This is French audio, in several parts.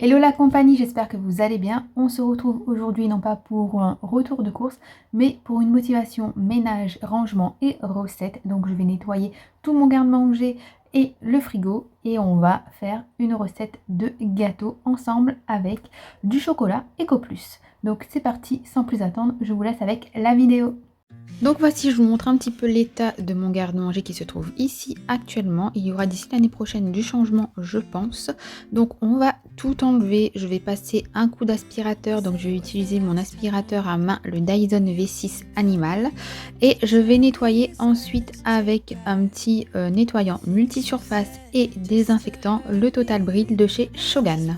Hello la compagnie, j'espère que vous allez bien. On se retrouve aujourd'hui non pas pour un retour de course, mais pour une motivation ménage, rangement et recettes. Donc je vais nettoyer tout mon garde-manger et le frigo et on va faire une recette de gâteau ensemble avec du chocolat Eco Plus. Donc c'est parti, sans plus attendre, je vous laisse avec la vidéo. Donc voici, je vous montre un petit peu l'état de mon garde-manger qui se trouve ici actuellement. Il y aura d'ici l'année prochaine du changement, je pense. Donc on va tout enlever. Je vais passer un coup d'aspirateur. Donc je vais utiliser mon aspirateur à main, le Dyson V6 Animal. Et je vais nettoyer ensuite avec un petit nettoyant multisurface et désinfectant, le Total Brill de chez Shogun.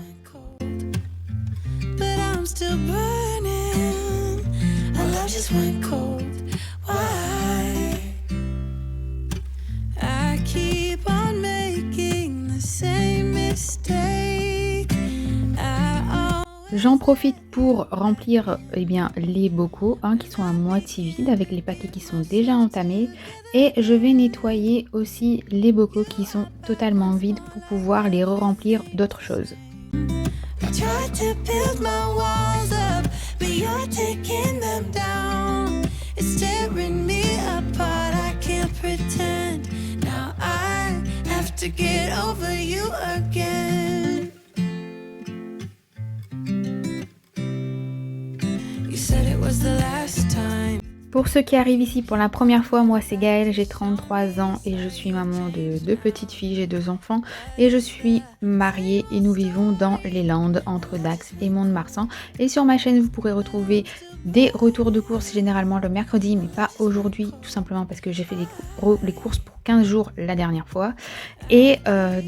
J'en profite pour remplir les bocaux qui sont à moitié vides avec les paquets qui sont déjà entamés, et je vais nettoyer aussi les bocaux qui sont totalement vides pour pouvoir les re-remplir d'autres choses. Pour ceux qui arrivent ici pour la première fois, moi c'est Gaëlle, j'ai 33 ans et je suis maman de 2 petites filles, j'ai 2 enfants et je suis mariée et nous vivons dans les Landes entre Dax et Mont-de-Marsan. Et sur ma chaîne vous pourrez retrouver des retours de courses généralement le mercredi, mais pas aujourd'hui, tout simplement parce que j'ai fait les courses pour 15 jours la dernière fois, et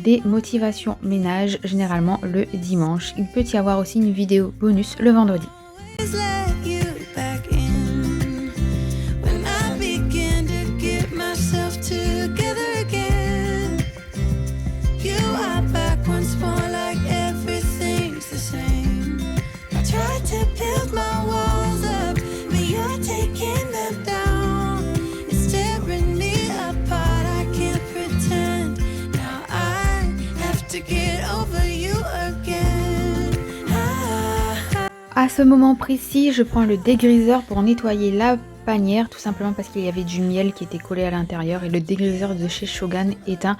des motivations ménage généralement le dimanche. Il peut y avoir aussi une vidéo bonus le vendredi. À ce moment précis, je prends le dégriseur pour nettoyer la panière, tout simplement parce qu'il y avait du miel qui était collé à l'intérieur, et le dégriseur de chez Shogun est un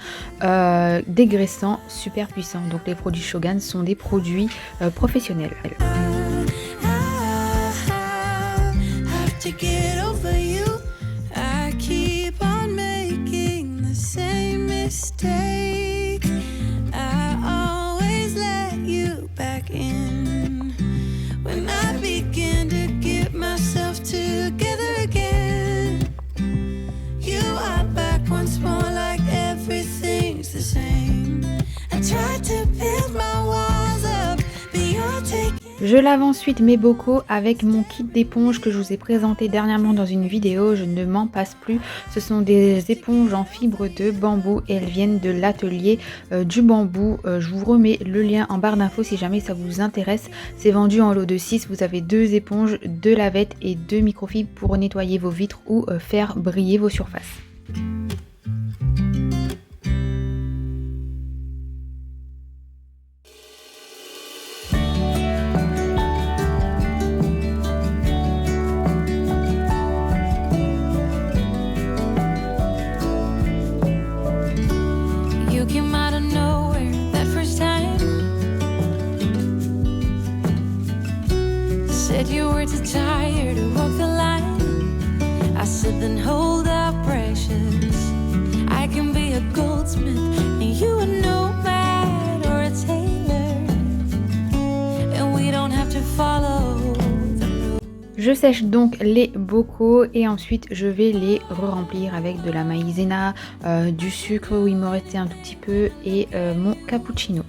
dégraissant super puissant. Donc les produits Shogun sont des produits professionnels. Je lave ensuite mes bocaux avec mon kit d'éponges que je vous ai présenté dernièrement dans une vidéo, je ne m'en passe plus. Ce sont des éponges en fibre de bambou et elles viennent de l'atelier du bambou. Je vous remets le lien en barre d'infos si jamais ça vous intéresse. C'est vendu en lot de 6, vous avez 2 éponges, 2 lavettes et 2 microfibres pour nettoyer vos vitres ou faire briller vos surfaces. You were too tired to walk the line. I said then hold up, precious. I can be a goldsmith and you a nomad or a tailor, and we don't have to follow the rules. Je sèche donc les bocaux et ensuite je vais les re-remplir avec de la maïzena, du sucre où il me restait un tout petit peu, et mon cappuccino.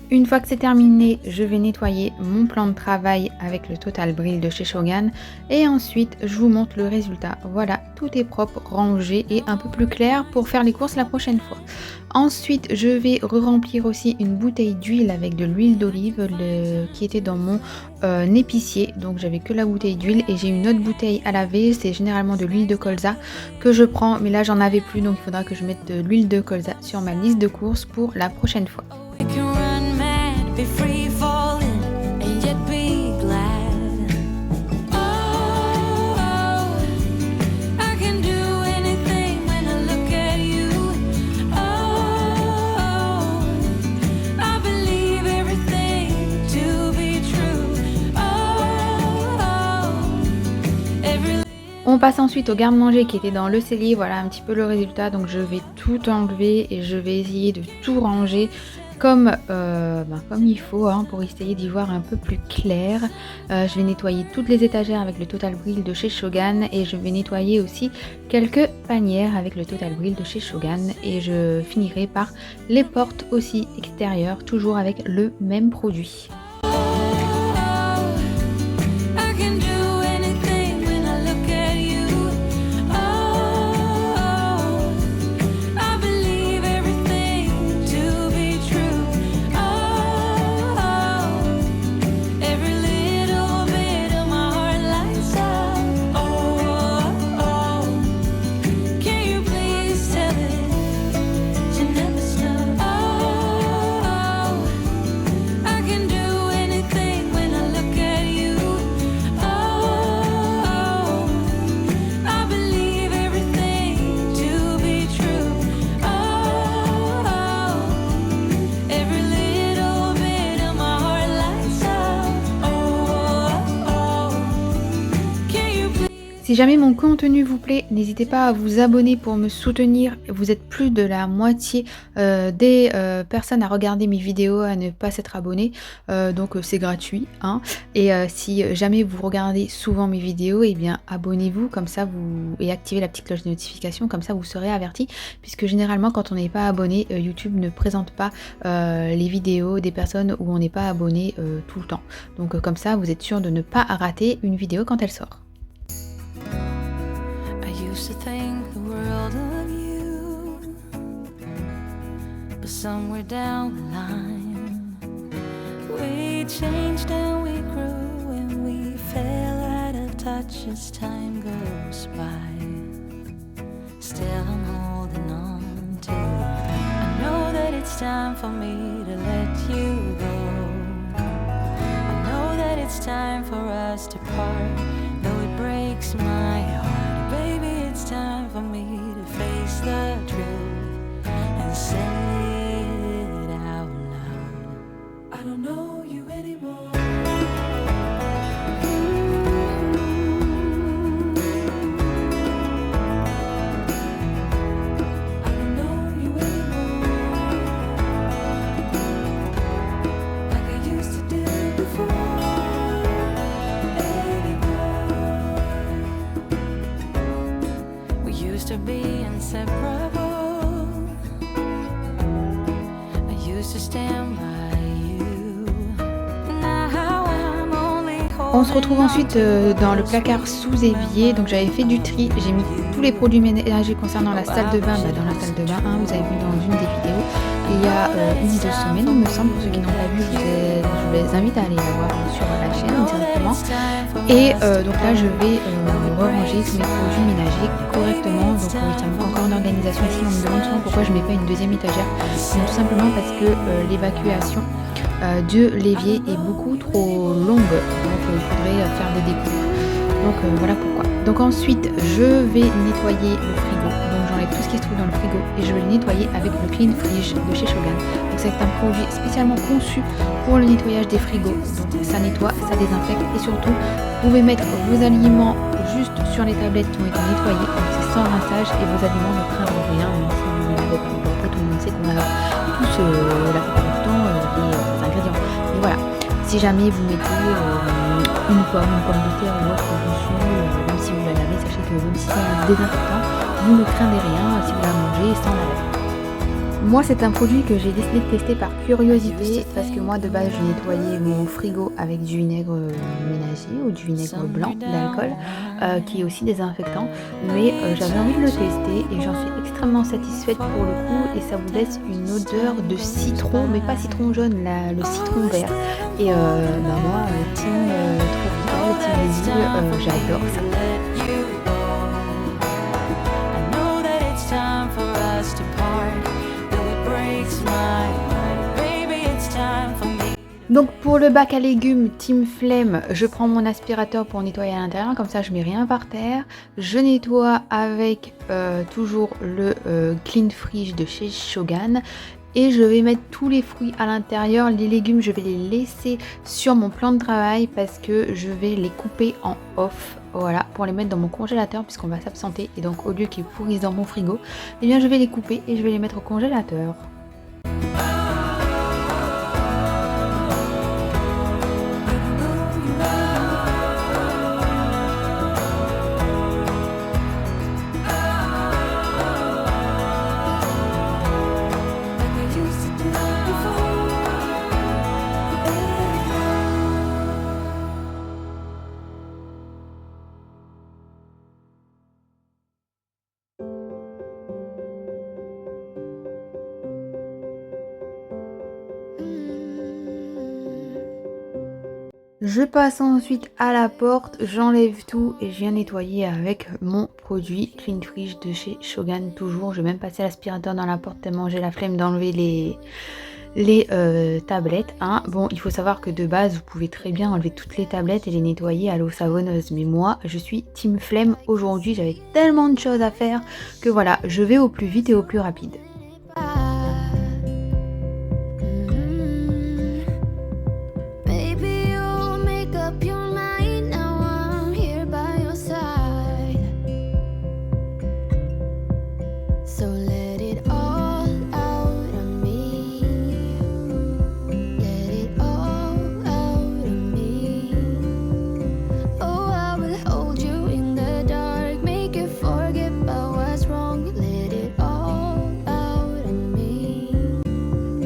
Une fois que c'est terminé, je vais nettoyer mon plan de travail avec le Total Brill de chez Shogun et ensuite je vous montre le résultat. Voilà, tout est propre, rangé et un peu plus clair pour faire les courses la prochaine fois. Ensuite, je vais re-remplir aussi une bouteille d'huile avec de l'huile d'olive qui était dans mon épicier. Donc j'avais que la bouteille d'huile et j'ai une autre bouteille à laver. C'est généralement de l'huile de colza que je prends, mais là j'en avais plus, donc il faudra que je mette de l'huile de colza sur ma liste de courses pour la prochaine fois. We can run mad, be free falling, and yet be glad. Oh, I can do anything when I look at you. Oh, I believe everything to be true. Oh, every On passe ensuite au garde-manger qui était dans le cellier. Voilà un petit peu le résultat. Donc je vais tout enlever et je vais essayer de tout ranger comme il faut pour essayer d'y voir un peu plus clair. Je vais nettoyer toutes les étagères avec le Total Brill de chez Shogun et je vais nettoyer aussi quelques panières avec le Total Brill de chez Shogun et je finirai par les portes aussi extérieures, toujours avec le même produit. I can do anything when I look at you. Oh, I believe everything to be true. Oh, every little bit of my heart lights up. Oh, can you please tell it to never stop? Oh, I can do anything when I look at you. Oh, I believe everything to be true. Oh, every little bit of my heart lights up. Oh, can you please? Si jamais mon contenu vous plaît, n'hésitez pas à vous abonner pour me soutenir. Vous êtes plus de la moitié des personnes à regarder mes vidéos, à ne pas s'être abonné. Donc c'est gratuit. Et si jamais vous regardez souvent mes vidéos, eh bien abonnez-vous comme ça et activez la petite cloche de notification, comme ça vous serez averti. Puisque généralement quand on n'est pas abonné, YouTube ne présente pas les vidéos des personnes où on n'est pas abonné tout le temps. Donc comme ça vous êtes sûr de ne pas rater une vidéo quand elle sort. I used to think the world of you, but somewhere down the line, we changed and we grew and we fell out of touch as time goes by. Still I'm holding on to you. I know that it's time for me to let you go. I know that it's time for us to part, though it breaks my heart. Baby, it's time for me to face the truth and say it out loud. I don't know you anymore. I don't know you anymore, like I used to do before. We used to be inseparable. I used to stand by you. Now I'm only On se retrouve ensuite dans le placard sous évier. Donc j'avais fait du tri, j'ai mis tous les produits ménagers concernant la salle de bain dans la salle de bain. Vous avez vu dans une des vidéos il y a une ou deux semaines, il me semble. Pour ceux qui n'ont pas vu, je les invite à aller la voir sur la chaîne directement. Et donc là je vais ranger tous mes produits ménagers correctement. Donc il y a encore une organisation ici. On me demande souvent pourquoi je ne mets pas une deuxième étagère. C'est tout simplement parce que l'évacuation de l'évier est beaucoup trop longue, donc il faudrait faire des découpes. Donc voilà pourquoi. Donc ensuite je vais nettoyer le frigo. Donc j'enlève tout ce qui se trouve dans le frigo et je vais le nettoyer avec le Clean Fridge de chez Shogun. Donc c'est un produit spécialement conçu pour le nettoyage des frigos. Donc ça nettoie, ça désinfecte et surtout vous pouvez mettre vos aliments juste sur les tablettes qui ont été nettoyées. Donc c'est sans rinçage et vos aliments ne craindront rien, même si vous ne l'avez pas. Après tout le monde sait qu'on a tous la plupart du temps les ingrédients. Et voilà, si jamais vous mettez une pomme de terre ou autre dessus, même si vous la lavez, sachez que même si c'est désinfectant, vous ne craindrez rien si vous la mangez sans la laver. Moi, c'est un produit que j'ai décidé de tester par curiosité parce que moi, de base, je nettoyais mon frigo avec du vinaigre ménager ou du vinaigre blanc d'alcool qui est aussi désinfectant. Mais j'avais envie de le tester et j'en suis extrêmement satisfaite pour le coup et ça vous laisse une odeur de citron, mais pas citron jaune, le citron vert. Et moi, team tropical, team basil, j'adore ça. Donc pour le bac à légumes Team Flemme, je prends mon aspirateur pour nettoyer à l'intérieur, comme ça je mets rien par terre. Je nettoie avec toujours le Clean Freeze de chez Shogun. Et je vais mettre tous les fruits à l'intérieur. Les légumes, je vais les laisser sur mon plan de travail parce que je vais les couper en off. Voilà, pour les mettre dans mon congélateur puisqu'on va s'absenter. Et donc au lieu qu'ils pourrissent dans mon frigo, eh bien je vais les couper et je vais les mettre au congélateur. Je passe ensuite à la porte, j'enlève tout et je viens nettoyer avec mon produit Clean Freeze de chez Shogun toujours. Je vais même passer l'aspirateur dans la porte tellement j'ai la flemme d'enlever les tablettes. Hein. Bon, il faut savoir que de base, vous pouvez très bien enlever toutes les tablettes et les nettoyer à l'eau savonneuse. Mais moi, je suis team flemme aujourd'hui. J'avais tellement de choses à faire que voilà, je vais au plus vite et au plus rapide.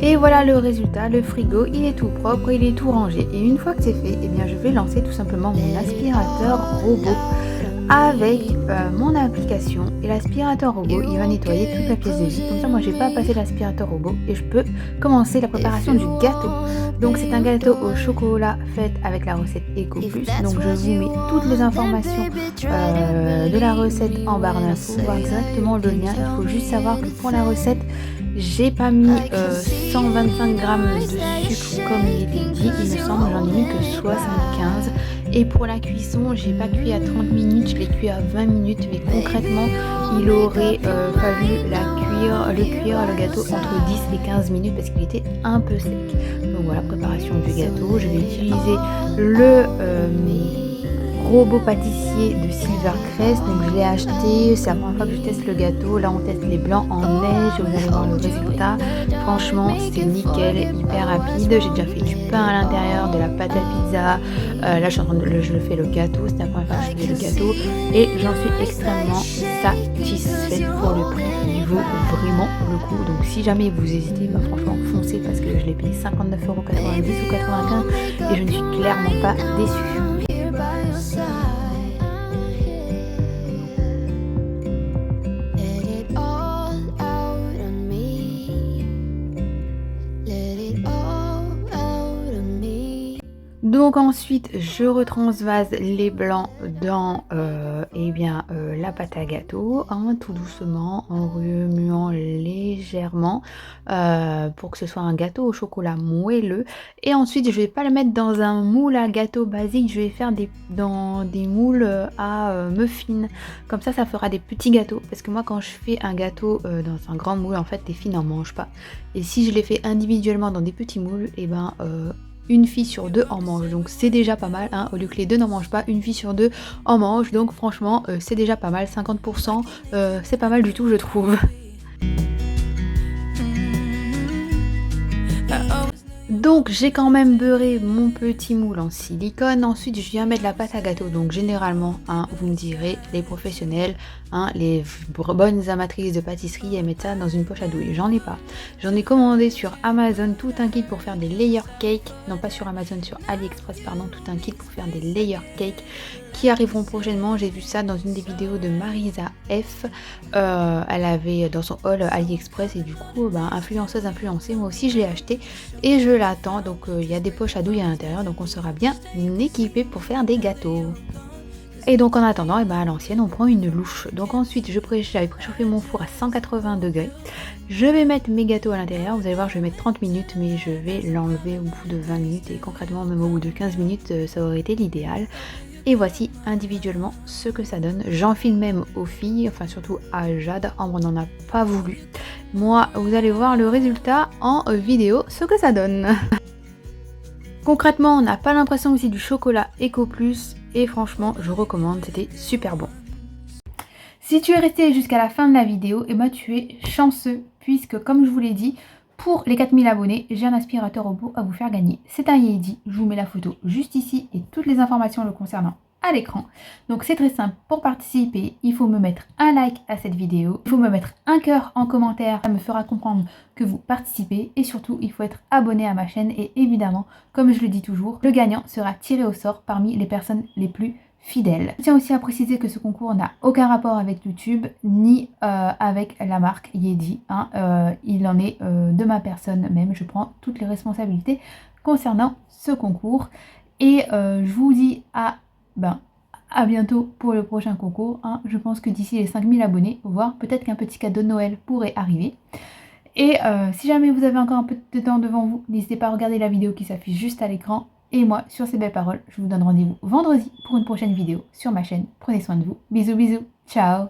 Et voilà le résultat, le frigo il est tout propre, il est tout rangé. Et une fois que c'est fait, eh bien je vais lancer tout simplement mon aspirateur robot avec mon application. Et l'aspirateur robot il va nettoyer toute la pièce de vie. Comme ça moi j'ai pas à passer l'aspirateur robot et je peux commencer la préparation du gâteau. Donc c'est un gâteau au chocolat fait avec la recette Eco Plus. Donc je vous mets toutes les informations de la recette en barre d'infos, voir exactement le lien. Il faut juste savoir que pour la recette, j'ai pas mis 125 grammes de sucre comme il était dit, il me semble, j'en ai mis que 75. Et pour la cuisson, j'ai pas cuit à 30 minutes, je l'ai cuit à 20 minutes, mais concrètement, il aurait fallu le cuire le gâteau entre 10 et 15 minutes parce qu'il était un peu sec. Donc voilà, préparation du gâteau. Je vais utiliser le robot pâtissier de Silvercrest, donc je l'ai acheté, c'est la première fois que je teste le gâteau. Là on teste les blancs en neige et vous allez voir le résultat. Franchement c'est nickel, hyper rapide. J'ai déjà fait du pain à l'intérieur, de la pâte à pizza. Là je fais le gâteau, c'est la première fois que je fais le gâteau et j'en suis extrêmement satisfaite pour le prix. Il vaut vraiment le coup. Donc si jamais vous hésitez, bah, franchement foncez parce que je l'ai payé 59,90 € ou 95 et je ne suis clairement pas déçue. Donc ensuite je retransvase les blancs dans la pâte à gâteau, hein, tout doucement en remuant légèrement pour que ce soit un gâteau au chocolat moelleux. Et ensuite je vais pas le mettre dans un moule à gâteau basique, je vais faire dans des moules à muffins. Comme ça fera des petits gâteaux parce que moi quand je fais un gâteau dans un grand moule en fait les filles n'en mangent pas. Et si je les fais individuellement dans des petits moules, et une fille sur deux en mange, donc c'est déjà pas mal, hein. Au lieu que les deux n'en mangent pas, une fille sur deux en mange, donc franchement c'est déjà pas mal, 50%, c'est pas mal du tout je trouve. Donc j'ai quand même beurré mon petit moule en silicone. Ensuite je viens mettre la pâte à gâteau. Donc généralement, hein, vous me direz, les professionnels, hein, les bonnes amatrices de pâtisserie, elles mettent ça dans une poche à douille. J'en ai pas. J'en ai commandé sur Amazon tout un kit pour faire des layer cakes. Non, pas sur Amazon, sur AliExpress, pardon, tout un kit pour faire des layer cakes qui arriveront prochainement. J'ai vu ça dans une des vidéos de Marisa F. Elle avait dans son haul AliExpress et du coup, influenceuse influencée, moi aussi je l'ai acheté et je l'attends. Donc il y a des poches à douille à l'intérieur, donc on sera bien équipé pour faire des gâteaux. Et donc en attendant, à l'ancienne, on prend une louche. Donc ensuite, j'avais préchauffé mon four à 180 degrés. Je vais mettre mes gâteaux à l'intérieur. Vous allez voir, je vais mettre 30 minutes, mais je vais l'enlever au bout de 20 minutes. Et concrètement, même au bout de 15 minutes, ça aurait été l'idéal. Et voici individuellement ce que ça donne. J'enfile même aux filles, enfin surtout à Jade. Ambre n'en a pas voulu. Moi, vous allez voir le résultat en vidéo, ce que ça donne. Concrètement, on n'a pas l'impression que c'est du chocolat Eco Plus et franchement, je recommande, c'était super bon. Si tu es resté jusqu'à la fin de la vidéo, tu es chanceux puisque comme je vous l'ai dit, pour les 4000 abonnés, j'ai un aspirateur robot à vous faire gagner. C'est un Yeti, je vous mets la photo juste ici et toutes les informations le concernant à l'écran. Donc c'est très simple, pour participer, il faut me mettre un like à cette vidéo, il faut me mettre un cœur en commentaire, ça me fera comprendre que vous participez et surtout il faut être abonné à ma chaîne et évidemment, comme je le dis toujours, le gagnant sera tiré au sort parmi les personnes les plus fidèles. Je tiens aussi à préciser que ce concours n'a aucun rapport avec YouTube ni avec la marque Yeti, il en est de ma personne même, je prends toutes les responsabilités concernant ce concours et je vous dis à bientôt pour le prochain concours. Je pense que d'ici les 5000 abonnés, voire peut-être qu'un petit cadeau de Noël pourrait arriver. Et si jamais vous avez encore un peu de temps devant vous, n'hésitez pas à regarder la vidéo qui s'affiche juste à l'écran. Et moi, sur ces belles paroles, je vous donne rendez-vous vendredi pour une prochaine vidéo sur ma chaîne. Prenez soin de vous. Bisous, bisous. Ciao.